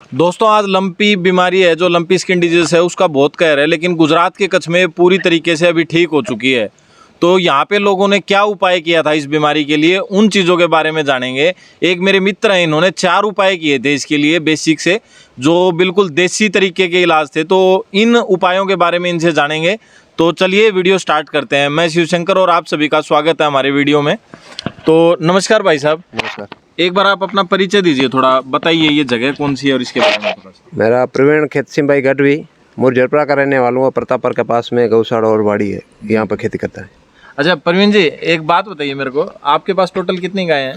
दोस्तों आज लंपी बीमारी है जो लंपी स्किन डिजीज है उसका बहुत कहर है, लेकिन गुजरात के कच्छ में पूरी तरीके से अभी ठीक हो चुकी है। तो यहाँ पे लोगों ने क्या उपाय किया था इस बीमारी के लिए, उन चीज़ों के बारे में जानेंगे। एक मेरे मित्र हैं, इन्होंने 4 उपाय किए थे इसके लिए बेसिक से, जो बिल्कुल देसी तरीके के इलाज थे। तो इन उपायों के बारे में इनसे जानेंगे। तो चलिए वीडियो स्टार्ट करते हैं। मैं शिवशंकर और आप सभी का स्वागत है हमारे वीडियो में। तो नमस्कार भाई साहब। नमस्कार। एक बार आप अपना परिचय दीजिए, थोड़ा बताइए ये जगह कौन सी है और इसके बारे में थोड़ा सा। मेरा प्रवीण खेत सिंह भाई गढ़वी मुरझरपरा का रहने वाला हूँ। प्रतापपुर के पास में गौशाला और बाड़ी है, यहाँ पर खेती करता है। अच्छा प्रवीण जी, एक बात बताइए मेरे को, आपके पास टोटल कितनी गाय हैं?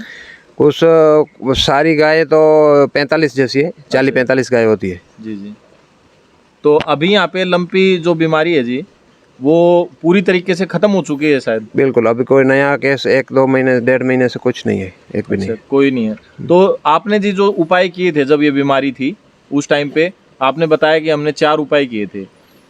कुछ सारी गाय तो 45 जैसी है, 40-45 गाय होती है। जी जी। तो अभी यहाँ पे लंपी जो बीमारी है जी, वो पूरी तरीके से खत्म हो चुकी है शायद? बिल्कुल, अभी कोई नया केस 1-2 महीने 1.5 महीने से कुछ नहीं है, एक भी नहीं। अच्छा, कोई नहीं है। तो आपने जी जो उपाय किए थे जब ये बीमारी थी उस टाइम पे, आपने बताया कि हमने 4 उपाय किए थे,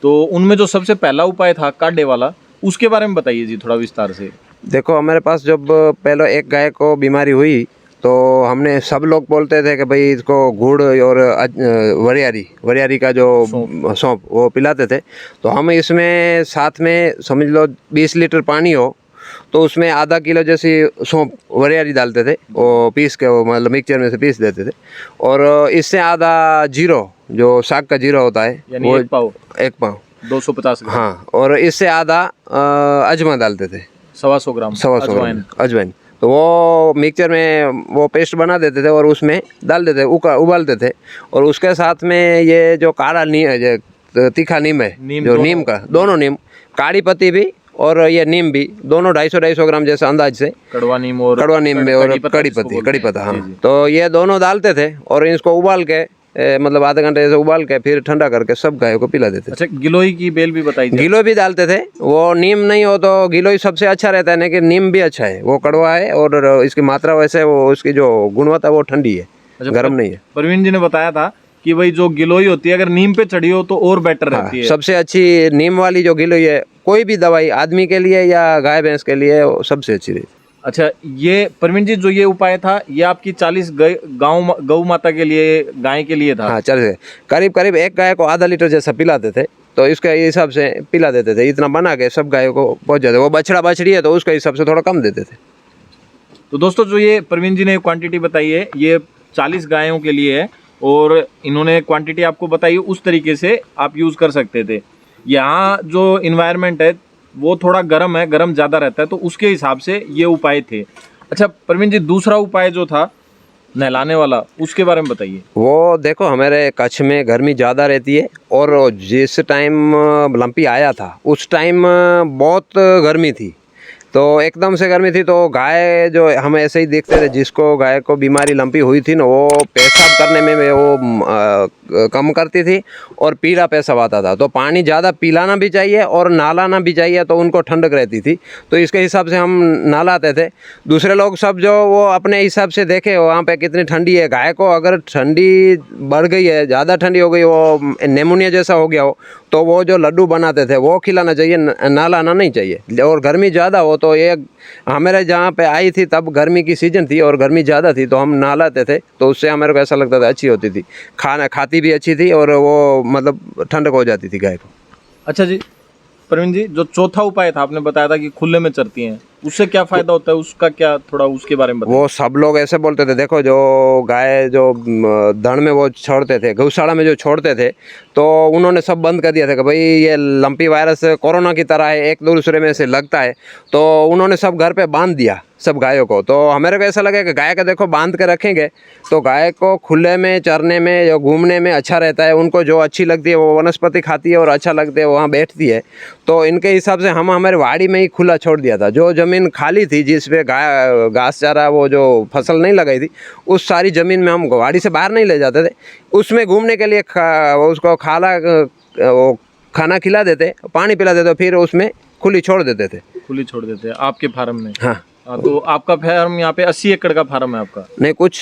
तो उनमें जो सबसे पहला उपाय था काढ़े वाला, उसके बारे में बताइए जी थोड़ा विस्तार से। देखो, हमारे पास जब पहले एक गाय को बीमारी हुई तो हमने सब लोग बोलते थे कि भाई इसको गुड़ और वरियारी का जो सौंफ वो पिलाते थे। तो हम इसमें साथ में समझ लो 20 लीटर पानी हो तो उसमें आधा किलो जैसी सौंफ वरियारी डालते थे, वो पीस के वो मतलब मिक्सचर में से पीस देते थे। और इससे आधा जीरो, जो साग का जीरो होता है, यानी एक पाव 250 ग्राम। हाँ, और इससे आधा अजमा डालते थे, 125 ग्राम 125 ग्राम अजवाइन। तो वो मिक्सचर में वो पेस्ट बना देते थे और उसमें डाल देते, उबालते थे। और उसके साथ में ये जो काढ़ा तीखा नीम है, जो नीम का, दोनों नीम, काड़ी पत्ती भी और ये नीम भी, दोनों 250 ग्राम जैसे अंदाज से, कड़वा नीम में और कड़ी पत्ता, हाँ। तो ये दोनों डालते थे और इसको उबाल के मतलब आधे घंटे से उबाल के फिर ठंडा करके सब गायों को पिला देते थे। अच्छा, गिलोय की बेल भी बताइए। गिलोय भी डालते थे, वो नीम नहीं हो तो गिलोय सबसे अच्छा रहता है, लेकिन नीम भी अच्छा है, वो कड़वा है और इसकी मात्रा वैसे वो उसकी जो गुणवत्ता वो ठंडी है। अच्छा, गर्म नहीं है। प्रवीण जी ने बताया था कि भाई जो गिलोय होती है अगर नीम पे चढ़ी हो तो और बेटर रहती है। सबसे अच्छी नीम वाली जो गिलोय है, कोई भी दवाई आदमी के लिए या गाय भैंस के लिए सबसे अच्छी रहती है। अच्छा, ये प्रवीण जी जो ये उपाय था ये आपकी 40 गौ माता के लिए, गाय के लिए था? हाँ, 40 करीब एक गाय को आधा लीटर जैसा पिलाते थे, तो इसके हिसाब से पिला देते थे। इतना बना के सब गायों को पहुँच जाते। वो बछड़ा बछड़ी है तो उसके हिसाब से थोड़ा कम देते थे। तो दोस्तों जो ये प्रवीण जी ने क्वांटिटी बताई है ये 40 गायों के लिए है और इन्होंने क्वांटिटी आपको बताई, उस तरीके से आप यूज़ कर सकते थे। यहाँ जो इन्वायरमेंट है वो थोड़ा गर्म है, गर्म ज़्यादा रहता है, तो उसके हिसाब से ये उपाय थे। अच्छा प्रवीण जी, दूसरा उपाय जो था नहलाने वाला, उसके बारे में बताइए। वो देखो, हमारे कच्छ में गर्मी ज़्यादा रहती है और जिस टाइम लंपी आया था उस टाइम बहुत गर्मी थी, तो एकदम से गर्मी थी। तो गाय जो हम ऐसे ही देखते थे, जिसको गाय को बीमारी लंपी हुई थी ना, वो पेशाब करने में वो कम करती थी और पीला पेशाब आता था। तो पानी ज़्यादा पिलाना भी चाहिए और नहलाना भी चाहिए, तो उनको ठंडक रहती थी। तो इसके हिसाब से हम नहलाते थे। दूसरे लोग सब जो वो अपने हिसाब से देखे वहाँ पे कितनी ठंडी है, गाय को अगर ठंडी बढ़ गई है, ज़्यादा ठंडी हो गई, वो निमोनिया जैसा हो गया हो, तो वो जो लड्डू बनाते थे वो खिलाना चाहिए, नहलाना नहीं चाहिए। और गर्मी ज़्यादा हो तो ये हमारे जहाँ पे आई थी तब गर्मी की सीजन थी और गर्मी ज़्यादा थी, तो हम नहलाते थे, तो उससे हमारे को ऐसा लगता था अच्छी होती थी, खाती भी अच्छी थी और वो मतलब ठंडक हो जाती थी गाय को। अच्छा जी प्रवीण जी, जो चौथा उपाय था आपने बताया था कि खुले में चरती हैं, उससे क्या फायदा होता है, उसका क्या, थोड़ा उसके बारे में बताइए। वो सब लोग ऐसे बोलते थे, देखो जो गाय जो धन में वो छोड़ते थे, गौशाला में जो छोड़ते थे, तो उन्होंने सब बंद कर दिया था कि भाई ये लंपी वायरस कोरोना की तरह है, एक दूसरे में से लगता है। तो उन्होंने सब घर पे बांध दिया सब गायों को। तो हमारे को ऐसा लगा कि गाय का देखो बांध के रखेंगे तो गाय को खुले में चरने में या घूमने में अच्छा रहता है, उनको जो अच्छी लगती है वो वनस्पति खाती है और अच्छा लगता है वहाँ बैठती है। तो इनके हिसाब से हम हमारे वाड़ी में ही खुला छोड़ दिया था। जो ज़मीन खाली थी जिस पे घास चारा वो जो फसल नहीं लगाई थी, उस सारी ज़मीन में हम वाड़ी से बाहर नहीं ले जाते थे, उसमें घूमने के लिए उसको वो खाना खिला देते, पानी पिला देते, फिर उसमें खुली छोड़ देते थे। खुली छोड़ देते हैं आपके फार्म में? हाँ। तो आपका फार्म यहाँ पे 80 एकड़ का फार्म है आपका? नहीं, कुछ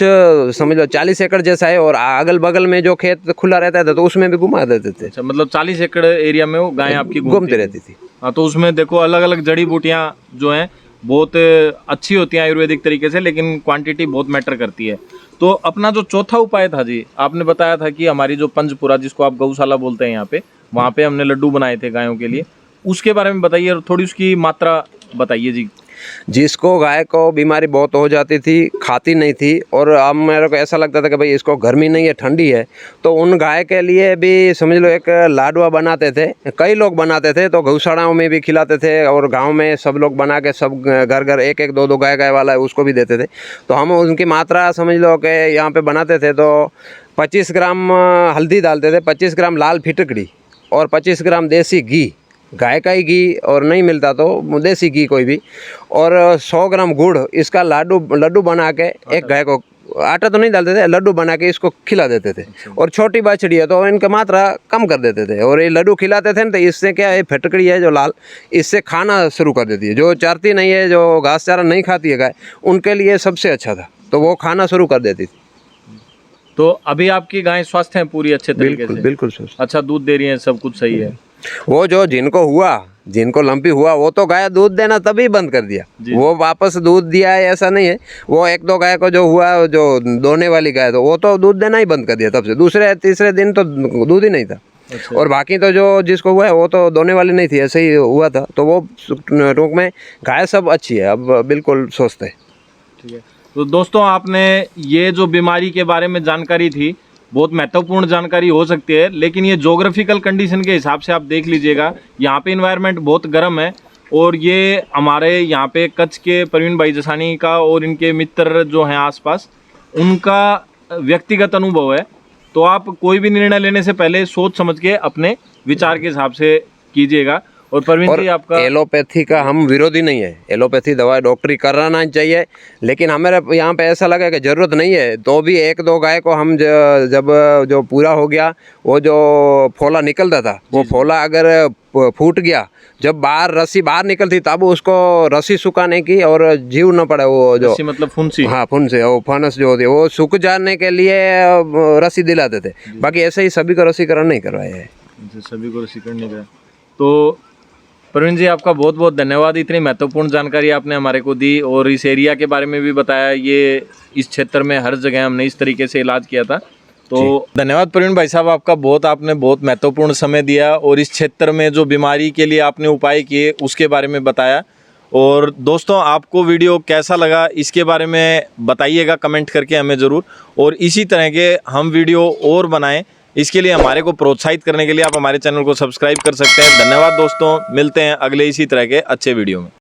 समझ लो 40 एकड़ जैसा है और अगल बगल में जो खेत खुला रहता था तो उसमें भी घुमा देते थे। अच्छा, मतलब 40 एकड़ एरिया में वो गाय आपकी घूमती रहती थी। हाँ, तो उसमें देखो अलग अलग जड़ी बूटियाँ जो हैं बहुत अच्छी होती हैं आयुर्वेदिक तरीके से, लेकिन क्वांटिटी बहुत मैटर करती है। तो अपना जो चौथा उपाय था जी, आपने बताया था कि हमारी जो पंचपुरा, जिसको आप गौशाला बोलते हैं यहाँ पे, वहाँ पे हमने लड्डू बनाए थे गायों के लिए, उसके बारे में बताइए और थोड़ी उसकी मात्रा बताइए जी। जिसको गाय को बीमारी बहुत हो जाती थी, खाती नहीं थी, और अब मेरे को ऐसा लगता था कि भाई इसको गर्मी नहीं है, ठंडी है, तो उन गाय के लिए भी समझ लो एक लाडवा बनाते थे। कई लोग बनाते थे, तो गौशालाओं में भी खिलाते थे, और गांव में सब लोग बना के सब घर घर एक एक दो दो गाय वाला है उसको भी देते थे। तो हम उनकी मात्रा समझ लो कि यहाँ पे बनाते थे तो 25 ग्राम हल्दी डालते थे, 25 ग्राम लाल फिटकड़ी, और 25 ग्राम देसी घी, गाय का ही घी, और नहीं मिलता तो देसी घी कोई भी, और 100 ग्राम गुड़, इसका लड्डू बना के एक गाय को, आटा तो नहीं डालते थे, लड्डू बना के इसको खिला देते थे। और छोटी बछड़ी है तो इनका मात्रा कम कर देते थे, और ये लड्डू खिलाते थे ना, तो इससे क्या है, फटकड़ी है जो लाल, इससे खाना शुरू कर देती है। जो चरती नहीं है, जो घास चारा नहीं खाती है गाय, उनके लिए सबसे अच्छा था, तो वो खाना शुरू कर देती थी। तो अभी आपकी गाय स्वस्थ हैं पूरी अच्छे तरीके से? बिल्कुल स्वस्थ। अच्छा दूध दे रही है, सब कुछ सही है? वो जो जिनको लंपी हुआ वो तो गाय दूध देना तभी बंद कर दिया, वो वापस दूध दिया है ऐसा नहीं है। वो एक दो गाय को जो हुआ, जो दोने वाली गाय, तो वो तो दूध देना ही बंद कर दिया तब से, दूसरे तीसरे दिन तो दूध ही नहीं था। अच्छा। और बाकी तो जो जिसको हुआ है वो तो दोने वाली नहीं थी, ऐसे ही हुआ था। तो वो टूक में गाय सब अच्छी है, अब बिल्कुल स्वस्थ है। ठीक है। तो दोस्तों, आपने ये जो बीमारी के बारे में जानकारी थी, बहुत महत्वपूर्ण जानकारी हो सकती है, लेकिन ये जोग्राफिकल कंडीशन के हिसाब से आप देख लीजिएगा। यहाँ पे इन्वायरमेंट बहुत गर्म है, और ये हमारे यहाँ पे कच्छ के प्रवीण भाई जसानी का और इनके मित्र जो हैं आसपास, उनका व्यक्तिगत अनुभव है। तो आप कोई भी निर्णय लेने से पहले सोच समझ के अपने विचार के हिसाब से कीजिएगा। और प्रवीण जी, आपका एलोपैथी का हम विरोधी नहीं है, एलोपैथी दवाई डॉक्टरी कराना चाहिए, लेकिन हमारे यहाँ पे ऐसा लगा कि ज़रूरत नहीं है, तो भी एक दो गाय को हम जब जो पूरा हो गया, वो जो फोला निकलता था, वो फोला अगर फूट गया, जब रस्सी बाहर निकलती, तब उसको रस्सी सुखाने की, और जीव न पड़े, वो जो रस्सी मतलब फुंसी, हाँ फुंसी, वो फनस जो होती है, वो सूख जाने के लिए रस्सी दिलाते थे। बाकी ऐसे ही सभी को रस्सीकरण नहीं करवाया है। सभी को रस्सीकरण नहीं कराया। तो प्रवीण जी, आपका बहुत बहुत धन्यवाद, इतनी महत्वपूर्ण जानकारी आपने हमारे को दी, और इस एरिया के बारे में भी बताया। ये इस क्षेत्र में हर जगह हमने इस तरीके से इलाज किया था। तो धन्यवाद प्रवीण भाई साहब, आपका आपने बहुत महत्वपूर्ण समय दिया, और इस क्षेत्र में जो बीमारी के लिए आपने उपाय किए उसके बारे में बताया। और दोस्तों, आपको वीडियो कैसा लगा इसके बारे में बताइएगा कमेंट करके हमें ज़रूर, और इसी तरह के हम वीडियो और बनाएं। इसके लिए हमारे को प्रोत्साहित करने के लिए आप हमारे चैनल को सब्सक्राइब कर सकते हैं। धन्यवाद दोस्तों, मिलते हैं अगले इसी तरह के अच्छे वीडियो में।